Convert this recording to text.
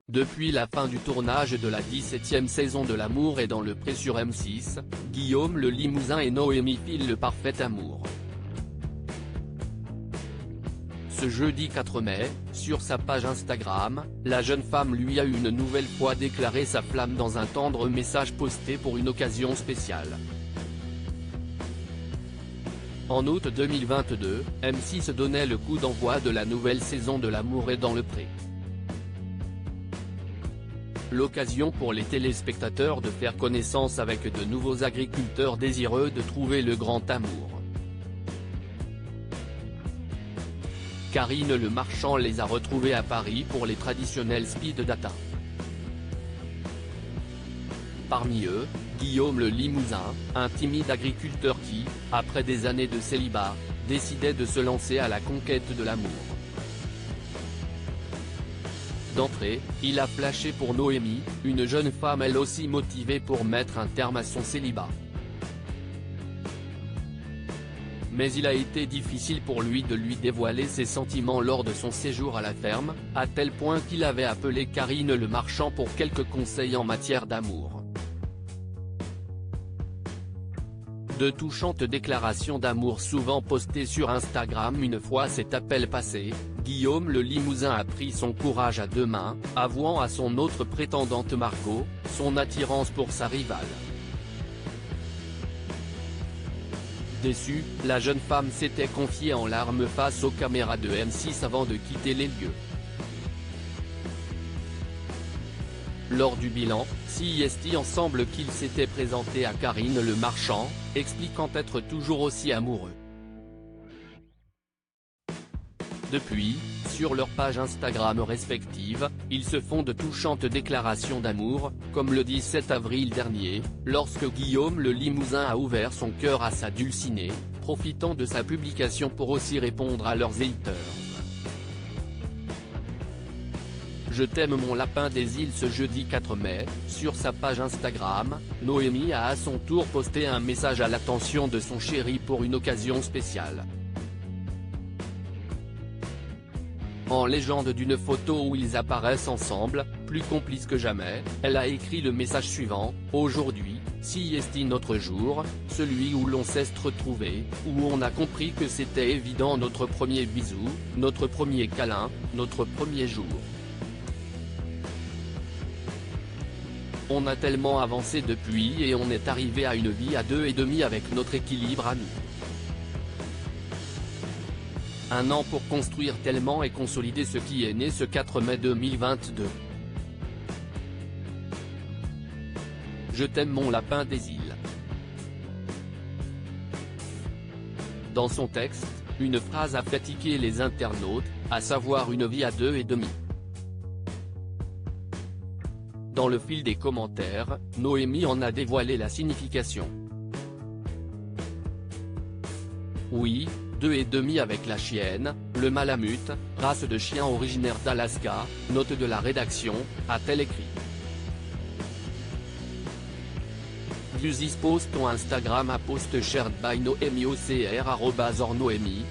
Depuis la fin du tournage de la 17e saison de L'amour est dans le pré sur M6, Guillaume le Limousin et Noémie filent le parfait amour. Ce jeudi 4 mai, sur sa page Instagram, la jeune femme lui a une nouvelle fois déclaré sa flamme dans un tendre message posté pour une occasion spéciale. En août 2022, M6 donnait le coup d'envoi de la nouvelle saison de L'amour est dans le pré. L'occasion pour les téléspectateurs de faire connaissance avec de nouveaux agriculteurs désireux de trouver le grand amour. Karine Le Marchand les a retrouvés à Paris pour les traditionnels speed data. Parmi eux, Guillaume le Limousin, un timide agriculteur qui, après des années de célibat, décidait de se lancer à la conquête de l'amour. D'entrée, il a flashé pour Noémie, une jeune femme elle aussi motivée pour mettre un terme à son célibat. Mais il a été difficile pour lui de lui dévoiler ses sentiments lors de son séjour à la ferme, à tel point qu'il avait appelé Karine Le Marchand pour quelques conseils en matière d'amour. De touchantes déclarations d'amour souvent postées sur Instagram une fois cet appel passé, Guillaume le Limousin a pris son courage à deux mains, avouant à son autre prétendante Margot, son attirance pour sa rivale. Déçue, la jeune femme s'était confiée en larmes face aux caméras de M6 avant de quitter les lieux. Lors du bilan, CIST ensemble qu'il s'était présenté à Karine Le Marchand, expliquant être toujours aussi amoureux. Depuis, sur leurs pages Instagram respectives, ils se font de touchantes déclarations d'amour, comme le 17 avril dernier, lorsque Guillaume le Limousin a ouvert son cœur à sa dulcinée, profitant de sa publication pour aussi répondre à leurs haters. Je t'aime mon lapin des îles. Ce jeudi 4 mai, sur sa page Instagram, Noémie a à son tour posté un message à l'attention de son chéri pour une occasion spéciale. En légende d'une photo où ils apparaissent ensemble, plus complices que jamais, elle a écrit le message suivant: aujourd'hui, CIST notre jour, celui où l'on s'est retrouvé, où on a compris que c'était évident, notre premier bisou, notre premier câlin, notre premier jour. On a tellement avancé depuis et on est arrivé à une vie à 2,5 avec notre équilibre à nous. Un an pour construire tellement et consolider ce qui est né ce 4 mai 2022. Je t'aime mon lapin des îles. Dans son texte, une phrase a fait tiquer les internautes, à savoir une vie à 2,5. Dans le fil des commentaires, Noémie en a dévoilé la signification. Oui, 2,5 avec la chienne, le malamute, race de chien originaire d'Alaska, note de la rédaction, a-t-elle écrit. Views is post on Instagram a post shared by Noémie @ornoémie,